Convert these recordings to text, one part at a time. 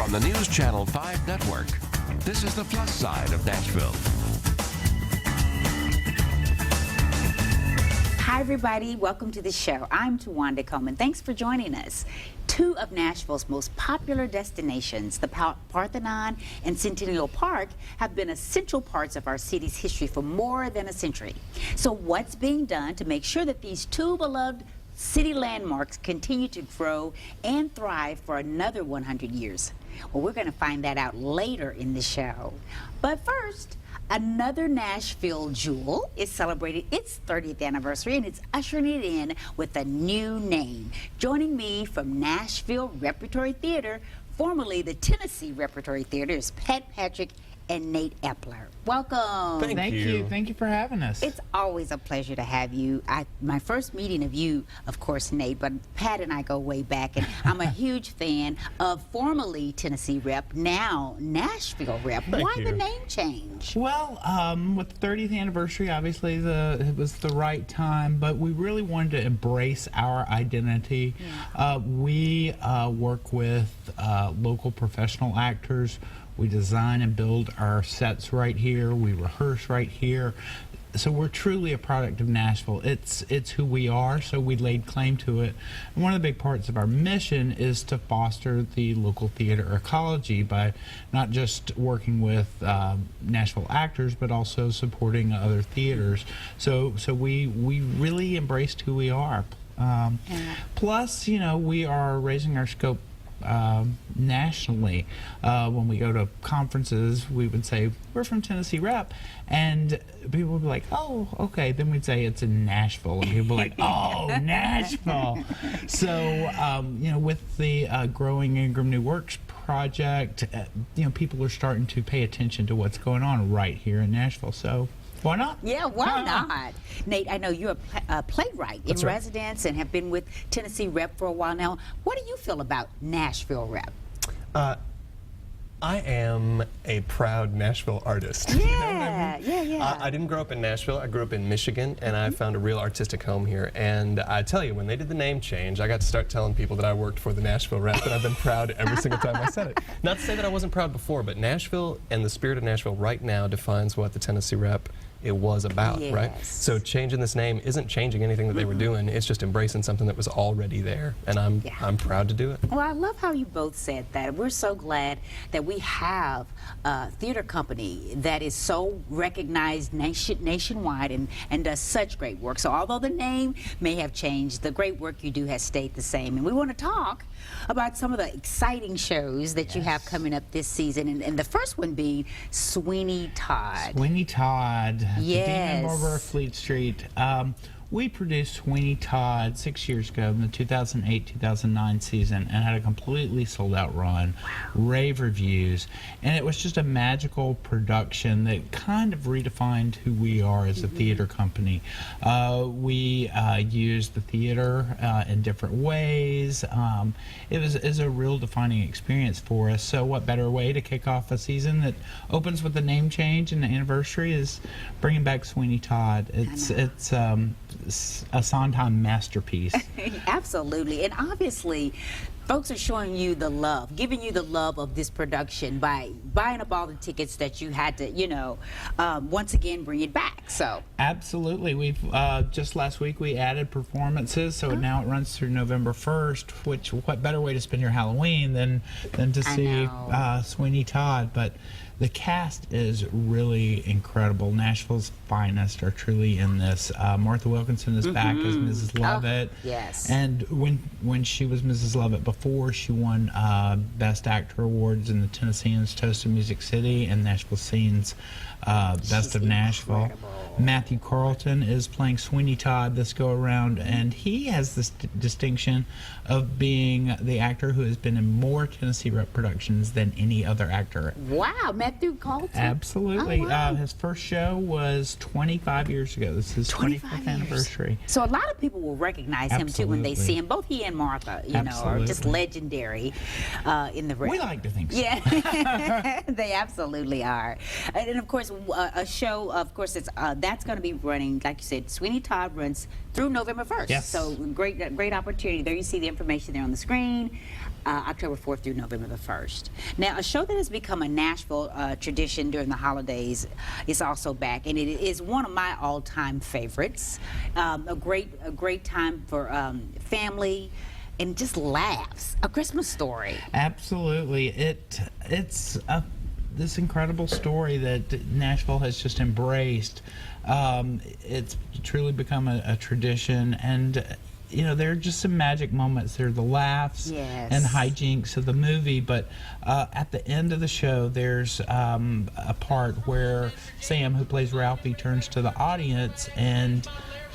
from the News Channel 5 network. This is the Plus Side of Nashville. Hi, everybody. Welcome to the show. I'm Tawanda Coleman. Thanks for joining us. Two of Nashville's most popular destinations, the Parthenon and Centennial Park, have been essential parts of our city's history for more than a century. So what's being done to make sure that these two beloved city landmarks continue to grow and thrive for another 100 years? Well, we're going to find that out later in the show. But first, another Nashville jewel is celebrating its 30th anniversary, and it's ushering it in with a new name. Joining me from Nashville Repertory Theatre, formerly the Tennessee Repertory Theatre, is Pat Patrick and Nate Epler. Welcome. Thank you. Thank you for having us. It's always a pleasure to have you. My first meeting of you, of course, Nate, but Pat and I go way back, and I'm a huge fan of formerly Tennessee Rep, now Nashville Rep. Why the name change? Well, with the 30th anniversary, obviously it was the right time, but we really wanted to embrace our identity. Yeah. We work with local professional actors. We design and build our sets right here. We rehearse right here. So we're truly a product of Nashville. It's who we are, so we laid claim to it. And one of the big parts of our mission is to foster the local theater ecology by not just working with Nashville actors, but also supporting other theaters. So we really embraced who we are. Plus, you know, we are raising our scope nationally. When we go to conferences, we would say we're from Tennessee Rep, and people would be like, "Oh, okay." Then we'd say it's in Nashville, and people would be like, "Oh, Nashville." So, you know, with the growing Ingram New Works project, you know, people are starting to pay attention to what's going on right here in Nashville. So. Why not? Yeah, why not? Nate, I know you're a playwright in residence and have been with Tennessee Rep for a while now. What do you feel about Nashville Rep? I am a proud Nashville artist. Yeah, you know what I mean? yeah. I didn't grow up in Nashville. I grew up in Michigan, and I found a real artistic home here. And I tell you, when they did the name change, I got to start telling people that I worked for the Nashville Rep, and I've been proud every single time I said it. Not to say that I wasn't proud before, but Nashville and the spirit of Nashville right now defines what the Tennessee Rep it was about, right? So changing this name isn't changing anything that they were doing. It's just embracing something that was already there, and I'm proud to do it. Well, I love how you both said that. We're so glad that we have a theater company that is so recognized nationwide and does such great work. So although the name may have changed, the great work you do has stayed the same. And we want to talk about some of the exciting shows that you have coming up this season, and the first one being Sweeney Todd. Sweeney Todd. Yes. The Demon Barber of Fleet Street. We produced Sweeney Todd 6 years ago in the 2008-2009 season and had a completely sold-out run, rave reviews, and it was just a magical production that kind of redefined who we are as a theater company. We used the theater in different ways. It was a real defining experience for us. So what better way to kick off a season that opens with a name change and the anniversary is bringing back Sweeney Todd. It's a Sondheim masterpiece. Absolutely. And obviously, folks are showing you the love, giving you the love of this production by buying up all the tickets that you had to, you know, once again bring it back. So absolutely. We've just last week we added performances, so now it runs through November 1st, which what better way to spend your Halloween than to see Sweeney Todd. But the cast is really incredible. Nashville's finest are truly in this. Martha Wilkinson is back as Mrs. Lovett. Yes. And when she was Mrs. Lovett before, she won Best Actor awards in the Tennesseans Toast of Music City and Nashville Scene's Best of Nashville. Incredible. Matthew Carlton is playing Sweeney Todd this go around, and he has this distinction of being the actor who has been in more Tennessee Rep productions than any other actor. Wow, Matthew Carlton? Absolutely. Oh, wow. His first show was 25 years ago. This is his 25th anniversary. So a lot of people will recognize him too when they see him. Both he and Martha, you know, are just legendary in the Rep. We like to think so. Yeah, they absolutely are. And of course, a show, of course, it's that's going to be running, like you said, Sweeney Todd runs through November 1st. Yes. So great opportunity. There you see the information there on the screen. October 4th through November the 1st. Now, a show that has become a Nashville tradition during the holidays is also back, and it is one of my all-time favorites. A great time for family and just laughs. A Christmas Story. Absolutely. It's this incredible story that Nashville has just embraced. It's truly become a tradition, and there are just some magic moments. There are the laughs and hijinks of the movie, but at the end of the show, there's a part where Sam, who plays Ralphie, turns to the audience and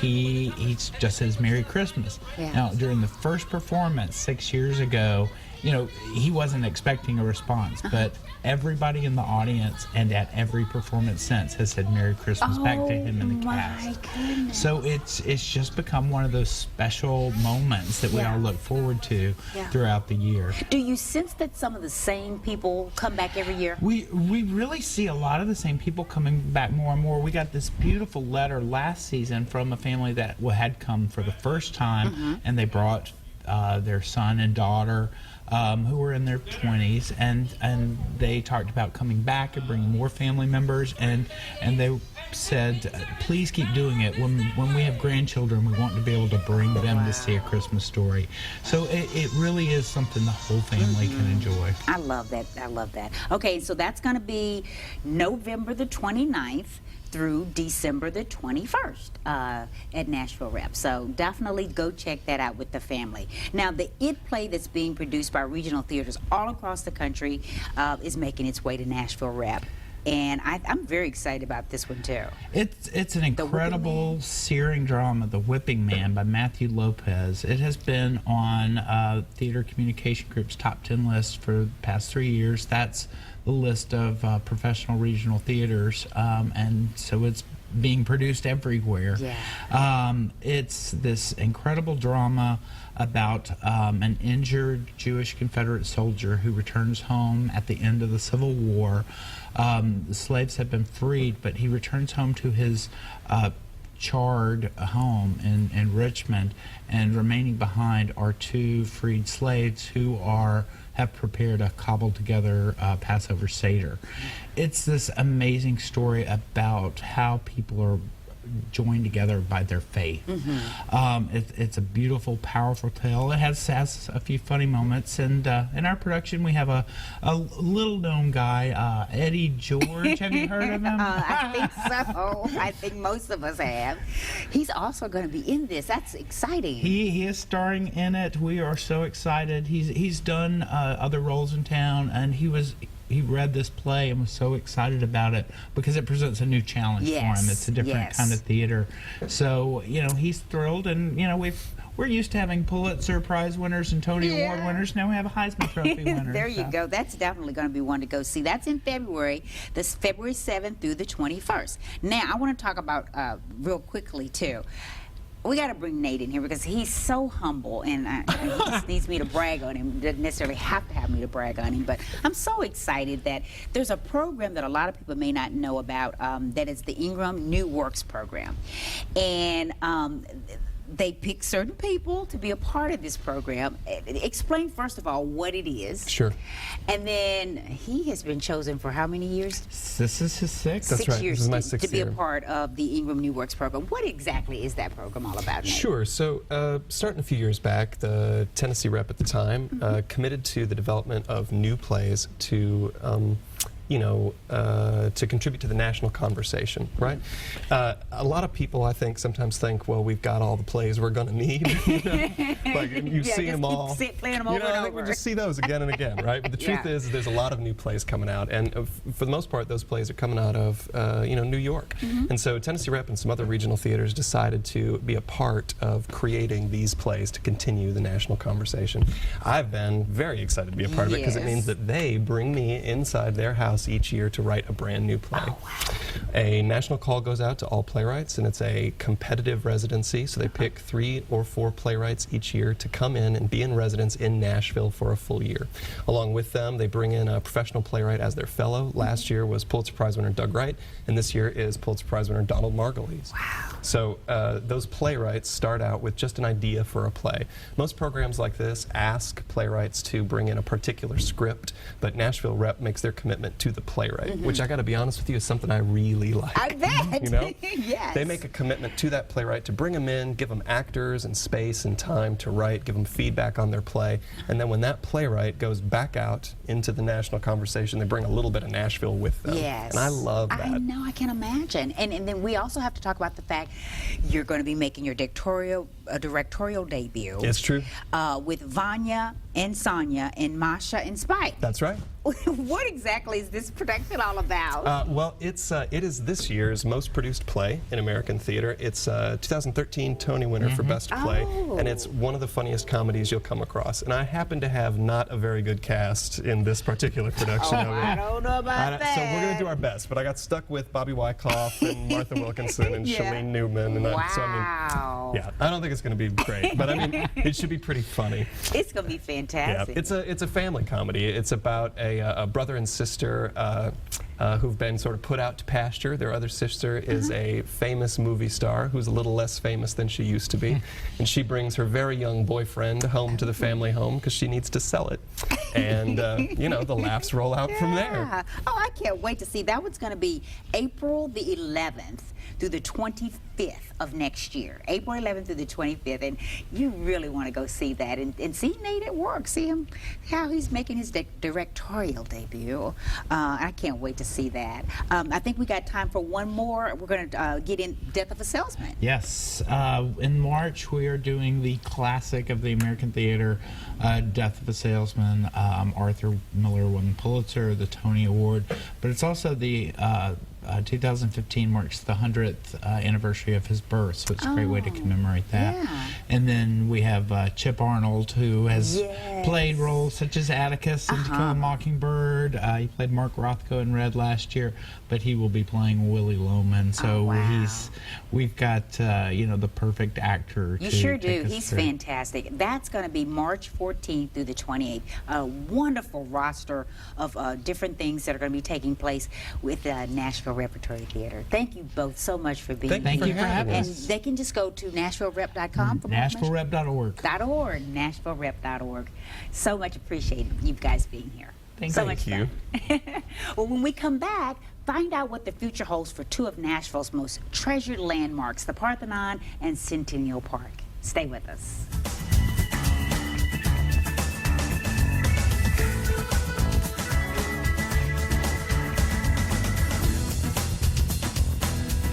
he just says Merry Christmas. Now, during the first performance 6 years ago, he wasn't expecting a response, but everybody in the audience and at every performance since has said Merry Christmas back to him and the cast. Goodness. So it's just become one of those special moments that we all look forward to throughout the year. Do you sense that some of the same people come back every year? We really see a lot of the same people coming back more and more. We got this beautiful letter last season from a family that had come for the first time, and they brought their son and daughter who were in their 20s, and they talked about coming back and bringing more family members, and they said, please keep doing it. When we have grandchildren, we want to be able to bring them to see A Christmas Story. So it really is something the whole family can enjoy. I love that. I love that. Okay, so that's going to be November the 29th through December the 21st at Nashville Rep. So definitely go check that out with the family. Now, the IT play that's being produced by regional theaters all across the country is making its way to Nashville Rep. And I'm very excited about this one, too. It's an incredible, searing drama, The Whipping Man, by Matthew Lopez. It has been on Theater Communication Group's top 10 list for the past 3 years. That's the list of professional regional theaters, and so it's being produced everywhere. It's this incredible drama about an injured Jewish Confederate soldier who returns home at the end of the Civil War. The slaves have been freed, but he returns home to his charred home in Richmond, and remaining behind are two freed slaves who have prepared a cobbled together Passover Seder. It's this amazing story about how people are joined together by their faith. It's a beautiful, powerful tale. It has a few funny moments, and in our production we have a little known guy, Eddie George. Have you heard of him? I think so. I think most of us have. He's also going to be in this. That's exciting. He is starring in it. We are so excited. He's done other roles in town, and he read this play and was so excited about it because it presents a new challenge for him. It's a different kind of theater. So, he's thrilled, and, we're used to having Pulitzer Prize winners and Tony Award winners. Now we have a Heisman Trophy winner. There you go. That's definitely going to be one to go see. That's in February. This February 7th through the 21st. Now, I want to talk about, real quickly, too, we got to bring Nate in here because he's so humble, and he just needs me to brag on him. Doesn't necessarily have to have me to brag on him, but I'm so excited that there's a program that a lot of people may not know about that is the Ingram New Works program. And they pick certain people to be a part of this program. Explain, first of all, what it is. Sure. And then he has been chosen for how many years? This is his sixth. That's right. Years this is my to sixth be year. a part of the Ingram New Works program. What exactly is that program all about, Nate? Sure. So starting a few years back, the Tennessee rep at the time committed to the development of new plays to to contribute to the national conversation, right? A lot of people, I think, sometimes think, well, we've got all the plays we're going to need. Like, you've seen them all. Playing them over and I think over. we just see those again and again, right? But the truth is, there's a lot of new plays coming out, and for the most part, those plays are coming out of, New York. And so Tennessee Rep and some other regional theaters decided to be a part of creating these plays to continue the national conversation. I've been very excited to be a part of it because it means that they bring me inside their house us each year to write a brand new play. Oh, wow. A national call goes out to all playwrights, and it's a competitive residency, so they pick 3 or 4 playwrights each year to come in and be in residence in Nashville for a full year. Along with them, they bring in a professional playwright as their fellow. Last year was Pulitzer Prize winner Doug Wright, and this year is Pulitzer Prize winner Donald Margulies. Wow. So those playwrights start out with just an idea for a play. Most programs like this ask playwrights to bring in a particular script, but Nashville Rep makes their commitment to the playwright, which I got to be honest with you is something I really like. I bet. You know? Yes. They make a commitment to that playwright to bring them in, give them actors and space and time to write, give them feedback on their play, and then when that playwright goes back out into the national conversation, they bring a little bit of Nashville with them. Yes. And I love that. I know, I can imagine. And then we also have to talk about the fact you're going to be making your directorial debut. It's true. With Vanya and Sonia and Masha and Spike. That's right. What exactly is this production all about? Well, it is this year's most produced play in American theater. It's 2013 Tony winner for Best Play, and it's one of the funniest comedies you'll come across. And I happen to have not a very good cast in this particular production. I don't know about that. So we're going to do our best, but I got stuck with Bobby Wyckoff and Martha Wilkinson and Shailene Newman. And Wow. yeah, I don't think it's going to be great, but I mean, it should be pretty funny. It's going to be fantastic. Yeah, it's a family comedy. It's about a brother and sister who've been sort of put out to pasture. Their other sister is a famous movie star who's a little less famous than she used to be, and she brings her very young boyfriend home to the family home because she needs to sell it. And you know, the laughs roll out from there. Oh, I can't wait to see. That one's going to be April the 11th through the 25th of next year. April 11th through the 25th, and you really want to go see that and see Nate at work. See him, how he's making his directorial debut. I can't wait to see that. I think we got time for one more. We're going to get in Death of a Salesman. Yes. In March, we are doing the classic of the American theater, Death of a Salesman. Arthur Miller won the Pulitzer, the Tony Award, but it's also the 2015 marks the 100th anniversary of his birth, so it's a great way to commemorate that. Yeah. And then we have Chip Arnold, who has played roles such as Atticus in To Kill a Mockingbird. He played Mark Rothko in Red last year, but he will be playing Willie Loman. So we've got you know, the perfect actor. You sure do. He's fantastic. That's going to be March 14th through the 28th. A wonderful roster of different things that are going to be taking place with Nashville Repertory Theatre. Thank you both so much for being here. Thank you for having us. And they can just go to NashvilleRep.com for NashvilleRep.org. NashvilleRep.org. So much appreciated you guys being here. Thank you. Well, when we come back, find out what the future holds for 2 of Nashville's most treasured landmarks, the Parthenon and Centennial Park. Stay with us.